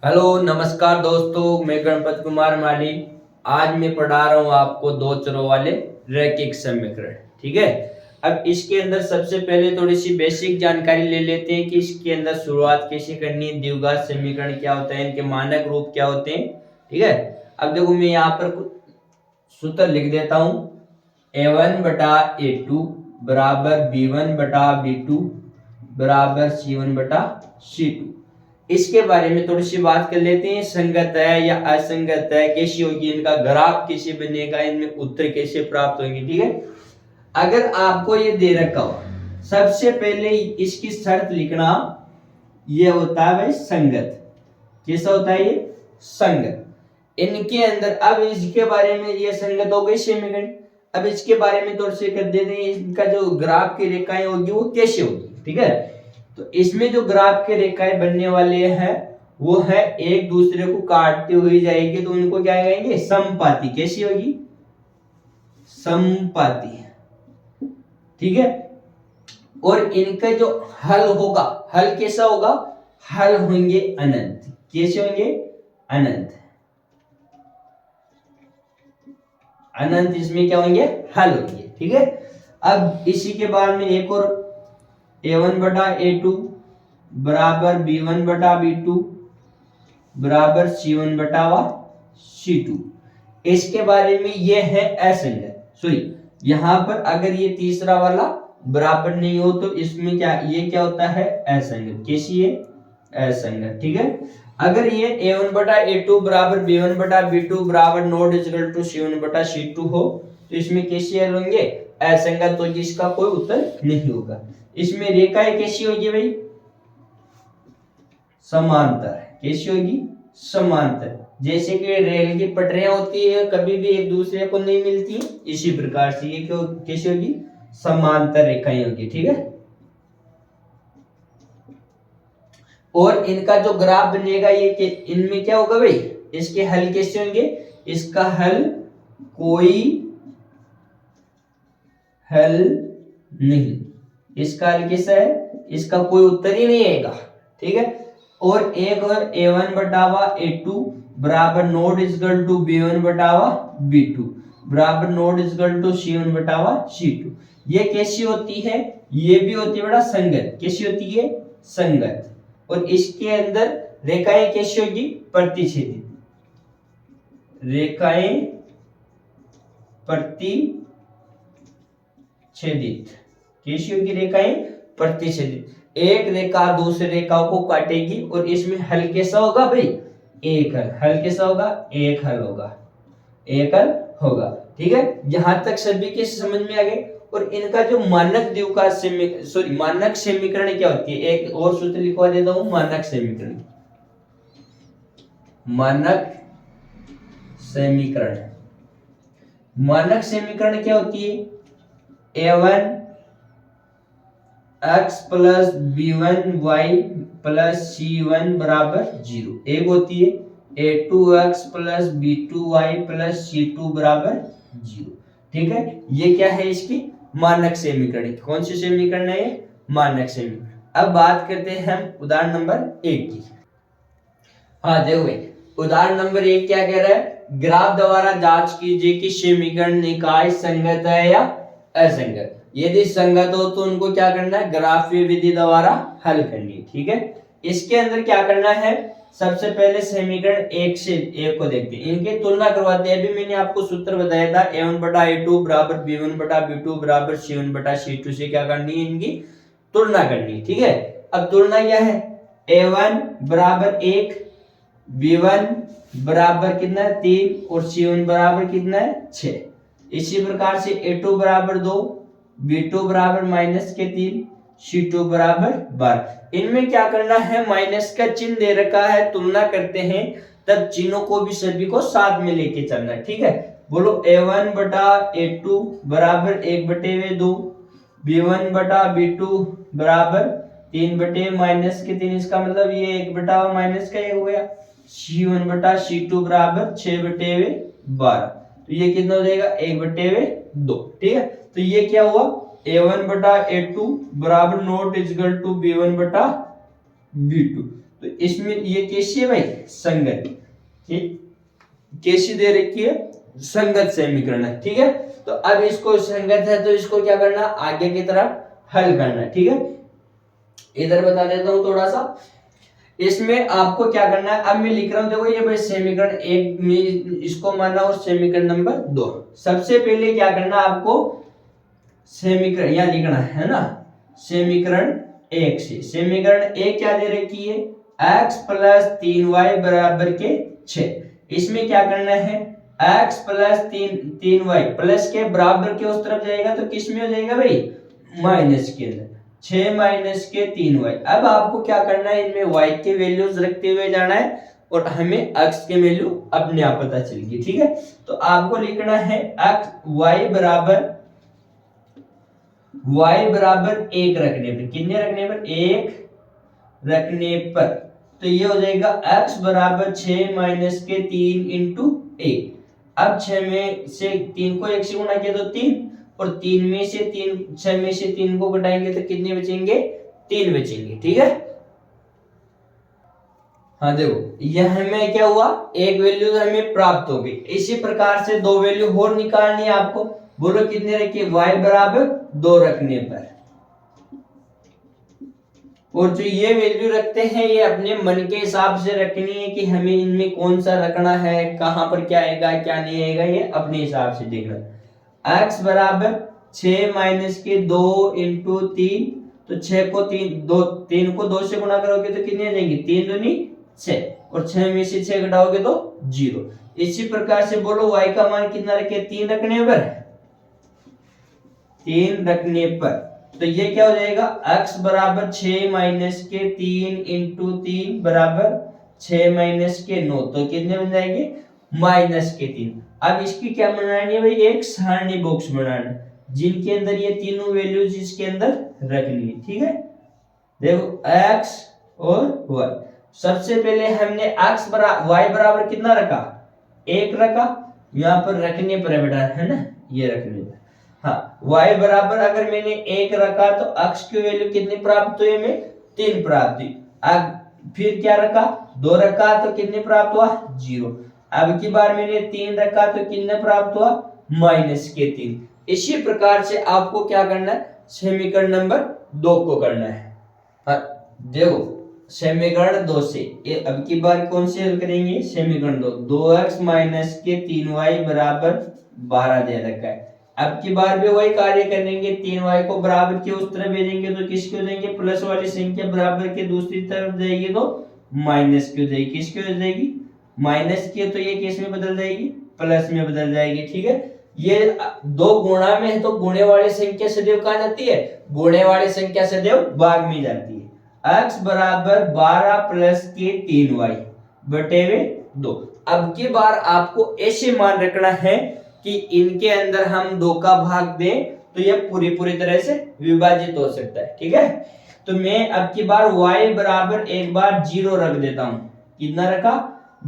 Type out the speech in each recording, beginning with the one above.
Hello नमस्कार दोस्तों, मैं गणपत कुमार माली। आज मैं पढ़ा रहा हूँ आपको दो चरों वाले रैखिक समीकरण। ठीक है। अब इसके अंदर सबसे पहले थोड़ी सी बेसिक जानकारी ले लेते हैं कि इसके अंदर शुरुआत कैसे करनी है, द्विघात समीकरण क्या होता है, इनके मानक रूप क्या होते हैं। ठीक है। अब देखो मैं यहाँ पर सूत्र लिख देता हूँ। a1 बटा a2 बराबर b1 बटा b2 बराबर c1 बटा c2। इसके बारे में थोड़ी सी बात कर लेते हैं। संगत है या असंगत है, कैसी होगी, इनका ग्राफ कैसे बनेगा, इनमें उत्तर कैसे प्राप्त होंगे। ठीक है। अगर आपको ये दे रखा हो, सबसे पहले इसकी शर्त लिखना, ये होता है भाई संगत। कैसा होता है ये? संगत। इनके अंदर अब इसके बारे में, ये संगत हो गई समीकरण। अब इसके बारे में थोड़ी सी कर देते हैं, इनका जो ग्राफ की रेखाएं होगी वो कैसे होगी। ठीक है। तो इसमें जो ग्राफ के रेखाएं बनने वाले हैं वो है एक दूसरे को काटते हुए जाएगी, तो उनको क्या कहेंगे? समपाती। कैसी होगी? समपाती। ठीक है। और इनका जो हल होगा, हल कैसा होगा? हल होंगे अनंत। कैसे होंगे? अनंत। अनंत इसमें क्या होंगे? हल होंगे। ठीक है। अब इसी के बाद में एक और a1 बटा a2 बराबर b1 बटा b2 बराबर c1 बटा c2। इसके बारे में ये है असंगत। सॉरी, यहां पर अगर ये तीसरा वाला बराबर नहीं हो तो इसमें क्या, ये क्या होता है? असंगत। कैसी है? असंगत। ठीक है। अगर ये a1 बटा a2 बराबर b1 बटा b2 बराबर नॉट इक्वल टू c1 बटा c2 हो तो इसमें कैसे हल होंगे? असंगत। तो जिसका कोई उत्तर नहीं होगा। इसमें रेखाएं कैसी होगी भाई? समांतर। कैसी होगी? समांतर। जैसे कि रेल की पटरियां होती है, कभी भी एक दूसरे को नहीं मिलती, इसी प्रकार से ये कैसी होगी? समांतर रेखाएं होगी। ठीक है। और इनका जो ग्राफ बनेगा ये इनमें क्या होगा भाई? इसके हल कैसे होंगे? इसका हल कोई हल नहीं। इसका हल कैसा है? इसका कोई उत्तर ही नहीं आएगा। ठीक है। और एक और a1 बटावा a2 बराबर not equal to b1 बटावा b2 बराबर not equal to c1 बटावा c2। ये कैसी होती है? ये भी होती है बड़ा संगत। कैसी होती है? संगत। और इसके अंदर रेखाएं कैसी होगी? प्रतिच्छेदित। रेखाएं प्रतिच्छेदित। कैसी होगी? रेखाएं प्रतिच्छेदित। एक रेखा दूसरी रेखाओं को काटेगी और इसमें हल कैसा होगा भाई? एक हल। हल कैसा होगा? एक हल होगा। एक हल होगा। ठीक है। यहां तक सभी के समझ में आ गए। और इनका जो मानक द्विघात सॉरी मानक समीकरण क्या होती है, एक और सूत्र लिखवा देता हूं। मानक समीकरण, मानक समीकरण, मानक समीकरण क्या होती है? a1 x plus b1 y plus c1 बराबर 0। एक होती है a2 x plus b2 y plus c2 बराबर 0। ठीक है। ये क्या है? इसकी मानक समीकरण। कौन सी समीकरण है ये? मानक समीकरण। अब बात करते हैं हम उदाहरण नंबर 1 की। हाँ देखो भाई, उदाहरण नंबर 1 क्या कह रहा है? ग्राफ द्वारा जांच कीजिए कि समीकरण निकाय संगत है या असंगत। यदि संगत हो तो उनको क्या करना है? ग्राफीय विधि द्वारा हल करनी है। ठीक है। इसके अंदर क्या करना है? सबसे पहले समीकरण 1 से 1 को देखते हैं, इनकी तुलना करवाते हैं। अभी मैंने आपको सूत्र बताया था a1 बटा a2 बराबर b1 बटा b2 बराबर c1 बटा c2 से क्या करनी है? इनकी तुलना करनी है। ठीक है। अब तुलना क्या है? a1 बराबर 1, b1 बराबर कितना है? 3 और c1 बराबर कितना है? 6। इसी प्रकार से a2 बराबर 2, b2 बराबर -3, c2 बराबर 12। इनमें क्या करना है? माइनस का चिन्ह दे रखा है, तुलना करते हैं, तब चिन्हों को भी सभी को साथ में लेके चलना है। ठीक है। बोलो a1 बटा a2 बराबर 1/2, b1 बटा b2 बराबर 3/-3। इसका मतलब ये 1/-1 हो गया। c1 बटा c2 बराबर 6/12। तो ये कितना हो जाएगा? 1/2। ठीक है। तो ये क्या हुआ? a1 बटा a2 बराबर नॉट इक्वल टू b1 बटा b2। तो इसमें ये कैसी है भाई, संगत, ठीक, कैसी दे रखी है, संगत समीकरण है, ठीक है। तो अब इसको संगत है तो इसको क्या करना, आगे की तरफ हल करना, ठीक है। इधर बता देता हूं थोड़ा सा, इसमें आपको क्या करना है, अब मैं लिख रहा हूं, देखो ये भाई समीकरण 1 में इसको मानना और समीकरण नंबर 2। सबसे पहले क्या करना आपको, समीकरण यहां लिखना है ना, समीकरण 1 से, समीकरण 1 क्या दे रखी है, x प्लस 3y बराबर के 6। इसमें क्या करना है, x प्लस 3y प्लस के बराबर के उस तरफ जाएगा तो किस में हो जाएगा भाई, माइनस के अंदर, 6 माइनस के 3y। अब आपको क्या करना है, इनमें y के वैल्यूज रखते हुए जाना है और हमें x के वैल्यू अपने आप पता चलेगी, ठीक है। तो आपको लिखना है y बराबर 1 रखने पर, कितने रखने पर, 1 रखने पर, तो ये हो जाएगा x बराबर 6 माइनस के 3 इंटू 1। अब 6 में से 3 को 1 से गुणा किया तो 3, और 3 में से 3, 6 में से 3 को घटाएंगे तो कितने बचेंगे, 3 बचेंगे, ठीक है। हाँ देखो यह हमें क्या हुआ, एक वैल्यू हमें प्राप्त हो गई। इसी प्रकार से दो वैल्यू और निकालनी है आपको, बोलो कितने रखिए, y बराबर 2 रखने पर, और जो ये वैल्यू रखते हैं ये अपने मन के हिसाब से रखनी है कि हमें इनमें कौन सा रखना है, कहां पर क्या आएगा क्या नहीं आएगा, ये अपने हिसाब से देखना। x बराबर 6 माइनस के 2 इंटू 3, तो 6 को 3 को 2 से गुणा करोगे तो कितने आ जाएंगे, 3 दूनी 6, और 6 में से 6 घटाओगे तो 0। इसी प्रकार से बोलो y का मान कितना रखे, 3 रखने पर, 3 रखने पर, तो ये क्या हो जाएगा, x बराबर 6 माइनस के 3 इंटू 3 बराबर 6 माइनस के 9, तो कितने बन जाएंगे, माइनस के 3। अब इसकी क्या बनानी है भाई, एक सारणी बॉक्स बनाना, जिनके अंदर ये तीनों वैल्यूज इसके अंदर रखनी है, ठीक है। देखो x और y, सबसे पहले हमने x y बराबर कितना रखा, 1 रखा, यहाँ पर रखने पर बेटा है ना, ये रखने पर, हाँ y बराबर अगर मैंने 1 रखा तो x की वैल्यू कितनी प्राप्त हुई, हमें 3 प्राप्त हुई। अब फिर क्या रखा, 2 रखा तो कितने प्राप्त हुआ, 0। अब की बार मैंने 3 रखा तो कितने प्राप्त हुआ, माइनस के 3। इसी प्रकार से आपको क्या करना है, समीकरण नंबर 2 को करना है। देखो समीकरण 2 से ये अब की बार कौन से हल करेंगे, समीकरण 2, 2x माइनस के 3y बराबर 12 दे रखा है। अब की बार भी वही कार्य करेंगे, 3y को बराबर के उस तरफ भेजेंगे तो किसकी हो जाएंगे, प्लस वाली संख्या बराबर के दूसरी तरफ जाएगी तो माइनस की हो जाएगी, किसकी हो जाएगी, माइनस की, तो ये किस में बदल जाएगी, प्लस में बदल जाएगी, ठीक है। ये दो गुणा में है तो गुणे वाली संख्या सदैव कहां जाती है, गुणे वाली संख्या सदैव भाग में जाती है। x बराबर 12 प्लस के 3y बटे 2। अब की बार आपको ऐसे मान रखना है कि इनके अंदर हम 2 का भाग दें तो ये पूरी तरह से विभाजित हो सकता है, ठीक है। तो मैं अब की बार y बराबर एक बार 0 रख देता हूं, कितना रखा,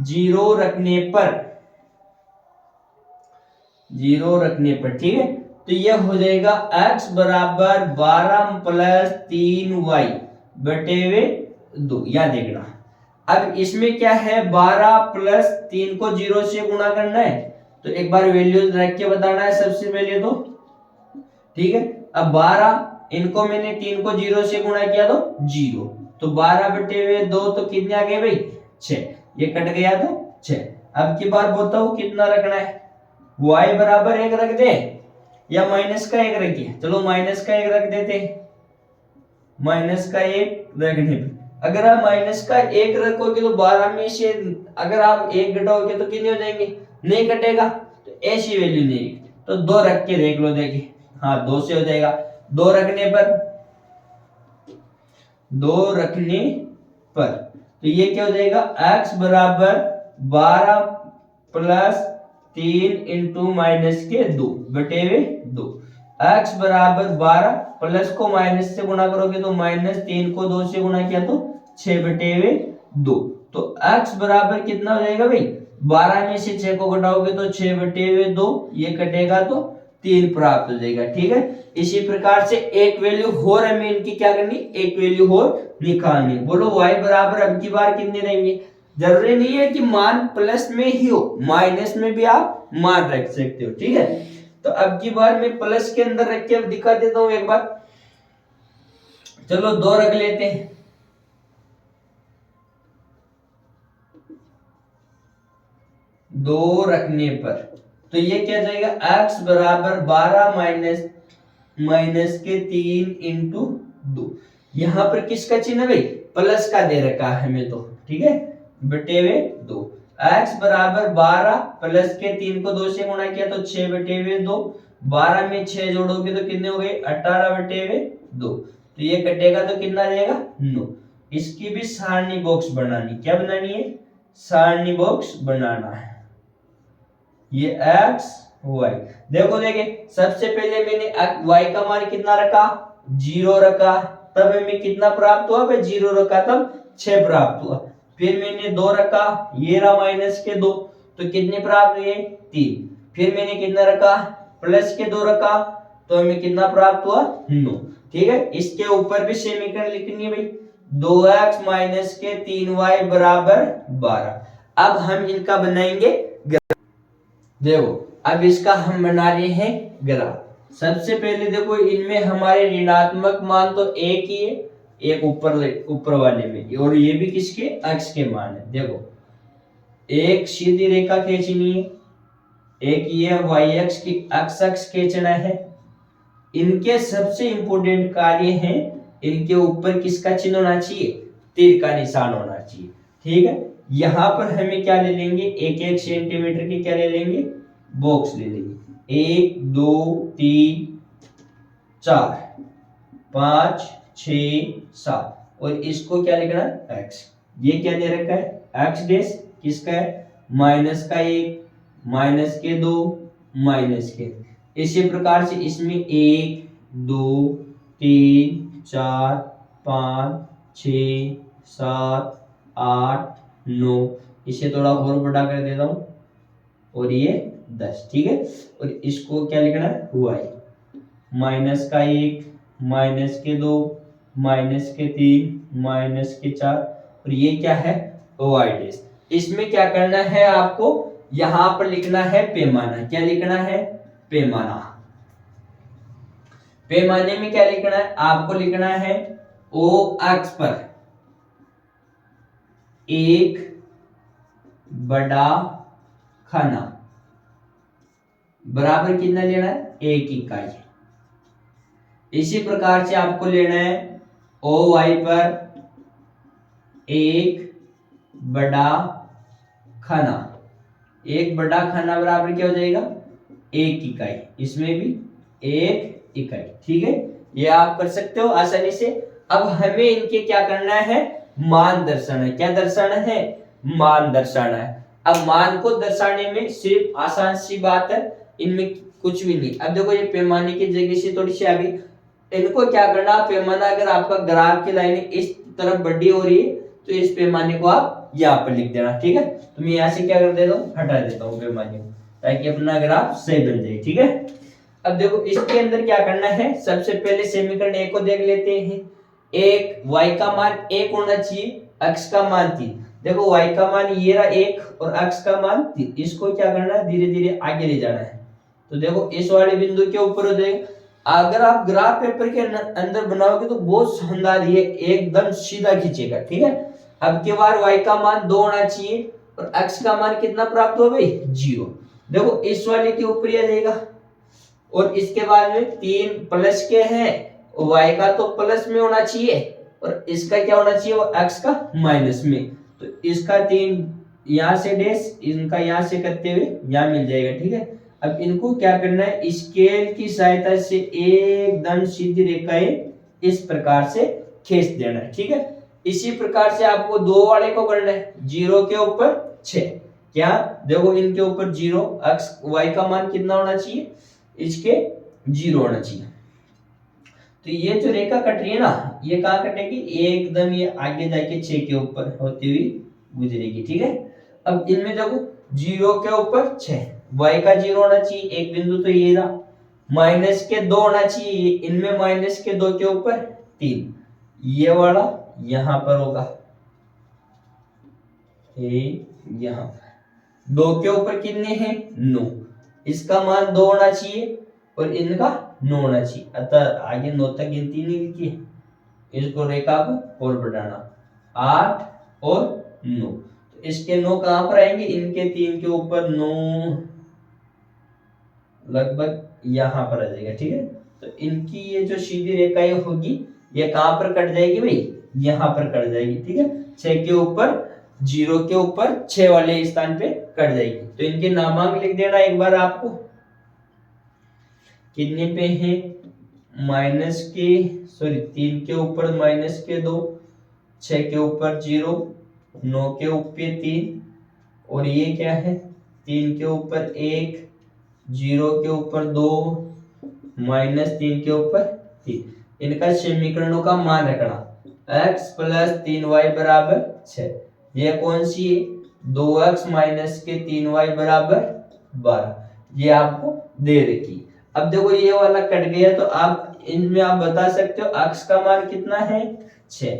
0 रखने पर, 0 रखने पर, ठीक है। तो यह हो जाएगा x बराबर 12 प्लस 3y बटे 2, यहां देखना। अब इसमें क्या है, 12 प्लस 3 को 0 से गुणा करना है, तो एक बार वैल्यूज रख के बताना है सबसे पहले तो, ठीक है। अब 12 इनको मैंने 3 को 0 से गुणा किया तो 0, तो 12 बटे 2 तो कितने आ गए भाई, 6, ये कट गया तो 6। अब की बार बताओ कितना रखना है, y बराबर 1 रख दे या माइनस का 1 रखिए, चलो माइनस का 1 रख देते, माइनस का 1 रखने पर, अगर आप माइनस का 1 रखोगे तो 12 में से अगर आप 1 घटाओगे तो कितने हो जाएंगे, नहीं कटेगा, तो ऐसी वैल्यू नहीं, तो 2 रख के देख लो, देखिए हाँ 2 से हो जाएगा। 2 रखने पर, 2 रखने पर, तो ये क्या हो जाएगा, x बराबर 12 प्लस 3 इंटू माइनस के 2 बटे 2। x बराबर 12 प्लस को माइनस से गुणा करोगे तो माइनस, 3 को 2 से गुणा किया तो 6 बटे 2, तो x बराबर कितना हो जाएगा भाई, 12 में से 6 को घटाओगे तो 6 बटे 2, ये कटेगा तो 3 प्राप्त हो जाएगा। ठीक है, इसी प्रकार से एक वैल्यू और हमें इनकी क्या करनी, एक वैल्यू और निकालनी। बोलो y बराबर अब की बार कितने रहेंगे, जरूरी नहीं है कि मान प्लस में ही हो, माइनस में भी आप मान रख सकते हो। ठीक है, तो अब की बार मैं प्लस के अंदर रख के दिखा देता हूं एक बार। चलो 2 रख लेते हैं। 2 रखने पर तो ये क्या जाएगा, x बराबर 12 माइनस के 3 इंटू 2। यहां पर किसका चिन्ह भाई, प्लस का दे रखा है हमें तो। ठीक है, बटे हुए 2, x बराबर 12 प्लस के 3 को 2 से गुणा किया तो 6 बटे हुए 2। 12 में 6 जोड़ोगे तो कितने हो गए, 18 बटे हुए 2। तो ये कटेगा तो कितना आ जाएगा, 9। इसकी भी सारणी बॉक्स बनानी, क्या बनानी है, सारणी बॉक्स बनाना है। ये x y देखो, देखे सबसे पहले मैंने y का मान कितना रखा, 0 रखा, तब हमें कितना प्राप्त हुआ भाई, 0 रखा तब 6 प्राप्त हुआ। फिर मैंने 2 रखा, ये रहा माइनस के 2, तो कितने प्राप्त हुए, 3। फिर मैंने कितना रखा, प्लस के 2 रखा, तो हमें कितना प्राप्त हुआ, 9। ठीक है, इसके ऊपर भी समीकरण लिखनी है भाई, 2x माइनस के 3y बराबर 12। अब हम इनका बनाएंगे ग्राफ। देखो अब इसका हम बना रहे हैं ग्राफ। सबसे पहले देखो, इनमें हमारे ऋणात्मक मान तो एक ही है, एक ऊपर वाले में, और ये भी किसके, x के मान है। देखो एक सीधी रेखा खींचनी है, एक ये y अक्ष की x अक्ष खींचना है। इनके सबसे इंपोर्टेंट कार्य है, इनके ऊपर किसका चिन्ह होना चाहिए, तीर का निशान होना चाहिए। ठीक है, यहां पर हमें क्या ले लेंगे, 1-1 सेंटीमीटर के क्या ले लेंगे, बॉक्स ले लेंगे। 1 2 3 4 5 6 7, और इसको क्या लिखना है, x। ये क्या दे रखा है, x डैश किसका है, माइनस का 1 माइनस के 2 माइनस के। इसी प्रकार से इसमें 1 2 3 4 5 6 7 8 9, इसे थोड़ा और बड़ा कर देता हूं, और ये 10। ठीक है, और इसको क्या लिखना है, y माइनस का 1 माइनस के 2 माइनस के 3 माइनस के 4, और ये क्या है, y डैश। इसमें क्या करना है आपको, यहां पर लिखना है पैमाना। क्या लिखना है, पैमाना। पैमाने में क्या लिखना है, आपको लिखना है o अक्ष पर एक बड़ा खाना बराबर कितना लेना है, 1 इकाई। इसी प्रकार से आपको लेना है OY पर एक बड़ा खाना। एक बड़ा खाना बराबर क्या हो जाएगा, 1 इकाई। इसमें भी 1 इकाई। ठीक है, ये आप कर सकते हो आसानी से। अब हमें इनके क्या करना है, मान दर्शाना है। क्या दर्शाना है, मान दर्शाना है। अब मान को दर्शाने में सिर्फ आसान सी बात है, इनमें कुछ भी नहीं। अब देखो, ये पैमाने की जगह से थोड़ी सी आगे, इनको क्या करना, पैमाना अगर आपका ग्राफ की लाइन इस तरफ बड़ी हो रही है तो इस पैमाने को आप यहाँ पर लिख देना। ठीक है, तो मैं यहाँ से क्या कर देता हूँ, हटा देता हूँ पैमाने को, ताकि अपना ग्राफ सही बन जाए। ठीक है, अब देखो इसके अंदर क्या करना है, सबसे पहले समीकरण 1 को देख लेते हैं। एक y का मान 1 होना चाहिए, x का मान 3। देखो y का मान ये रहा 1 और x का मान 3। इसको क्या करना है, धीरे धीरे आगे ले जाना है। तो देखो इस वाले बिंदु के ऊपर हो जाएगा। अगर आप ग्राफ पेपर के अंदर बनाओगे तो बहुत शानदार, ये एकदम सीधा खींचेगा। ठीक है, अब की बार y का मान 2 होना चाहिए और x का मान कितना प्राप्त हो भाई, 0। देखो इस वाले के ऊपर आ जाएगा, और इसके बाद में 3 प्लस के हैं, y का तो प्लस में होना चाहिए और इसका क्या होना चाहिए, वो x का माइनस में। तो इसका 3 यहाँ से डैश, इनका यहाँ से करते हुए यहाँ मिल जाएगा। ठीक है, अब इनको क्या करना है, स्केल की सहायता से एकदम सीधी रेखाएं इस प्रकार से खींच देना है। ठीक है, इसी प्रकार से आपको 2 वाले को करना है, 0 के ऊपर 6। क्या, देखो इनके ऊपर 0, x y का मान कितना होना चाहिए, इसके 0 होना चाहिए। तो ये जो रेखा कट रही है ना, ये कहाँ कटेगी, एकदम ये आगे जाके 6 के ऊपर होती हुई गुजरेगी। ठीक है, अब इनमें देखो 0 के ऊपर 6, y का 0 होना चाहिए, एक बिंदु तो ये रहा, माइनस के 2 होना चाहिए, इनमें माइनस के 2 के ऊपर 3, ये वाला यहां पर होगा, यहां 2 के ऊपर कितने हैं 9, इसका मान 2 होना चाहिए और इनका 9 होना चाहिए, अतः आगे 9 तक गिनती नहीं लिखी, इसको रेखा को और बढ़ाना 8 और 9, तो इसके 9 कहां पर आएंगे, इनके 3 के ऊपर 9 लगभग यहां पर आ जाएगा, ठीक है। तो इनकी ये जो सीधी रेखा ये होगी ये कहां पर कट जाएगी भाई, यहां पर कट जाएगी, ठीक है। 6 के ऊपर 0 के ऊपर 6 वाले स्थान पे कट जाएगी, तो इनके नामांक लिख देना एक बार आपको, कितने पे है माइनस के सॉरी 3 के ऊपर माइनस के 2, 6 के ऊपर 0, 9 के ऊपर 3 और ये क्या है 3 के ऊपर 1, 0 के ऊपर 2, -3 के ऊपर 3, इनका समीकरणों का मान रखना, x + 3y = 6, ये कौन सी है 2x - के 3y = 12, ये आपको दे रखी। अब देखो ये वाला कट गया तो आप इनमें आप बता सकते हो x का मान कितना है 6,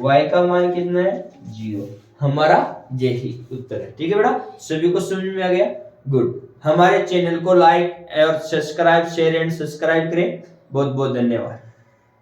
y का मान कितना है 0, हमारा यही उत्तर है, ठीक है बेटा। सभी को समझ में आ गया, गुड। हमारे चैनल को लाइक और सब्सक्राइब शेयर एंड सब्सक्राइब करें, बहुत बहुत धन्यवाद।